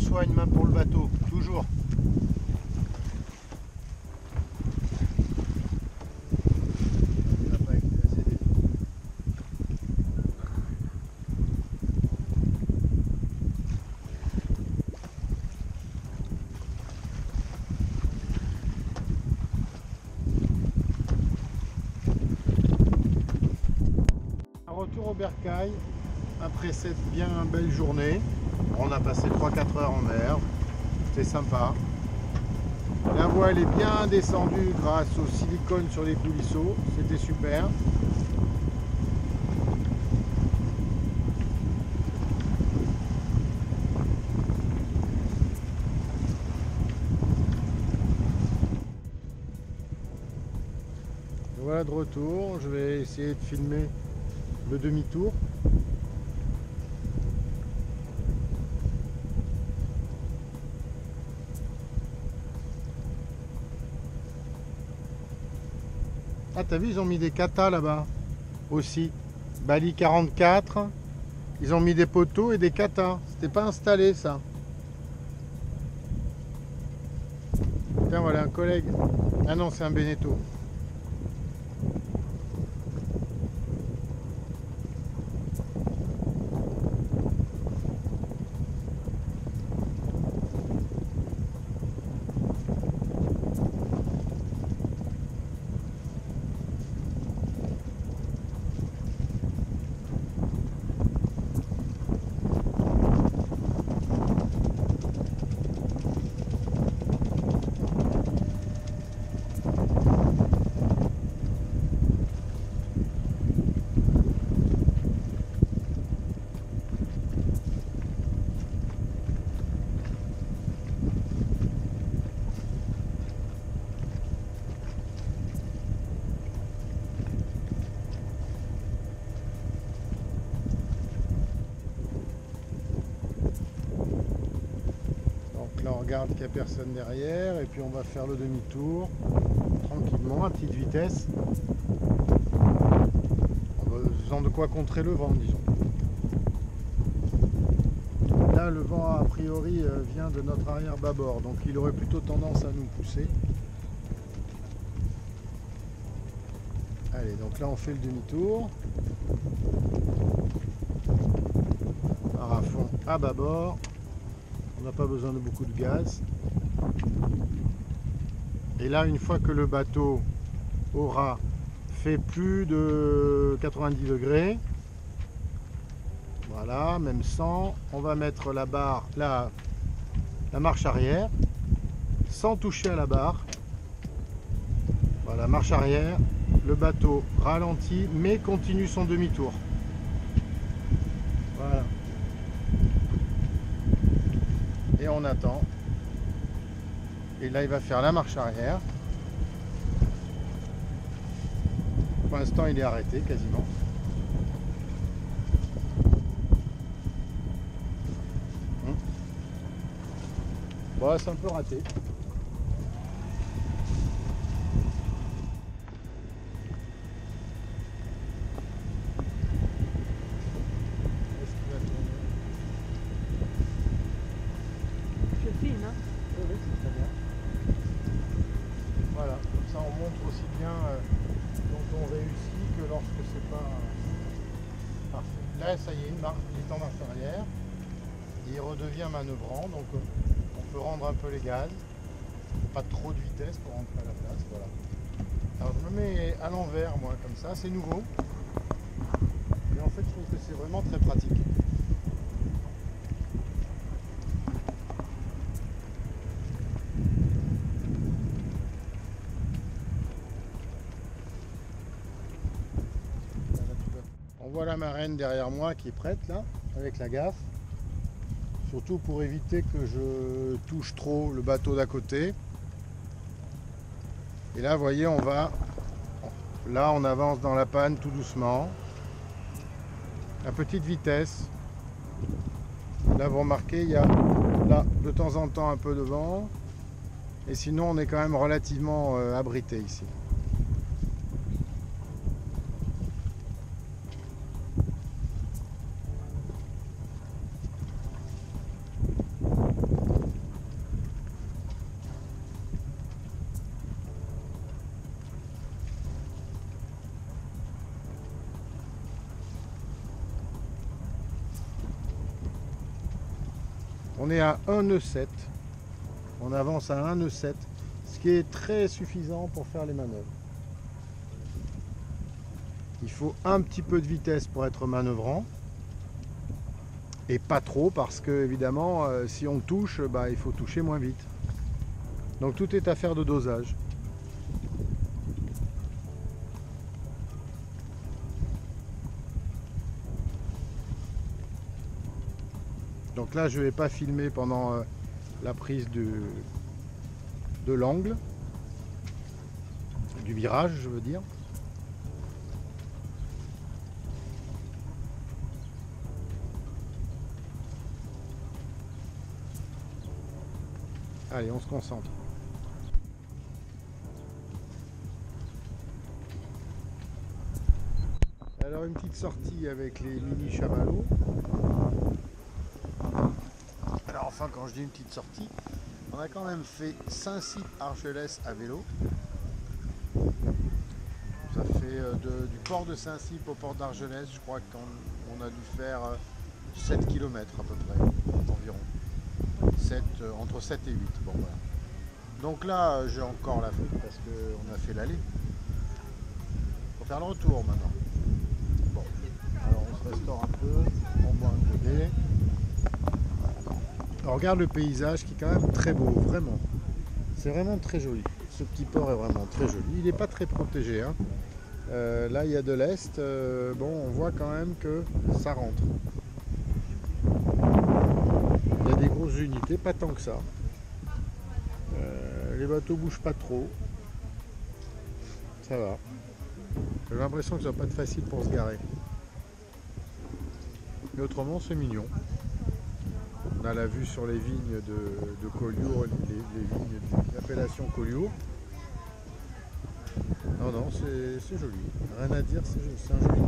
soin une main pour le bateau, toujours. Retour au bercail après cette bien belle journée. On a passé 3-4 heures en mer, c'était sympa. La voile est bien descendue grâce au silicone sur les coulisseaux, c'était super. Voilà de retour, je vais essayer de filmer le demi-tour. Ah, t'as vu, ils ont mis des katas là-bas aussi. Bali 44, ils ont mis des poteaux et des katas. C'était pas installé ça. Tiens, voilà un collègue. Ah non, c'est un Beneteau. Là on regarde qu'il n'y a personne derrière et puis on va faire le demi-tour tranquillement à petite vitesse en faisant de quoi contrer le vent, disons. Là le vent a priori vient de notre arrière bâbord, donc il aurait plutôt tendance à nous pousser. Allez, donc là on fait le demi-tour par à fond à bâbord. On n'a pas besoin de beaucoup de gaz. Et là, une fois que le bateau aura fait plus de 90 degrés, voilà, même 100, on va mettre la barre, la marche arrière, sans toucher à la barre. Voilà, marche arrière, le bateau ralentit, mais continue son demi-tour. Voilà. Et on attend. Et là, il va faire la marche arrière. Pour l'instant, il est arrêté quasiment. Bon, c'est un peu raté. Oui, c'est très bien. Voilà, comme ça on montre aussi bien quand on réussit que lorsque c'est pas parfait. Là, ça y est, il est en marche arrière. Il redevient manœuvrant, donc on peut rendre un peu les gaz. Pas trop de vitesse pour rentrer à la place. Voilà. Alors je me mets à l'envers, moi, comme ça, c'est nouveau. Mais en fait, je trouve que c'est vraiment très pratique. On voit la marraine derrière moi qui est prête là, avec la gaffe. Surtout pour éviter que je touche trop le bateau d'à côté. Et là, vous voyez, là, on avance dans la panne tout doucement, à petite vitesse. Là, vous remarquez, il y a là, de temps en temps, un peu de vent. Et sinon, on est quand même relativement abrité ici. On est à 1 nœud 7. On avance à 1 nœud 7, ce qui est très suffisant pour faire les manœuvres. Il faut un petit peu de vitesse pour être manœuvrant. Et pas trop parce que évidemment si on touche, il faut toucher moins vite. Donc tout est affaire de dosage. Donc là je ne vais pas filmer pendant la prise de l'angle, du virage je veux dire. Allez, on se concentre. Alors une petite sortie avec les mini chamallows. Alors enfin quand je dis une petite sortie, on a quand même fait Saint-Cyp-Argelès à vélo. Ça fait du port de Saint-Cyp au port d'Argelès, je crois qu'on a dû faire 7 km à peu près, environ. Entre 7 et 8. Bon, voilà. Donc là, j'ai encore la flûte parce qu'on a fait l'aller. Il faut faire le retour maintenant. Bon, alors on se restaure un peu, on boit un peu d'eau. On regarde le paysage qui est quand même très beau, vraiment. C'est vraiment très joli. Ce petit port est vraiment très joli. Il n'est pas très protégé. Hein. Là, il y a de l'est. On voit quand même que ça rentre. Il y a des grosses unités, pas tant que ça. Les bateaux bougent pas trop. Ça va. J'ai l'impression que ça va pas être facile pour se garer. Mais autrement, c'est mignon. On a la vue sur les vignes de Collioure, les vignes de l'appellation Collioure. Non, c'est joli. Rien à dire, c'est un joli.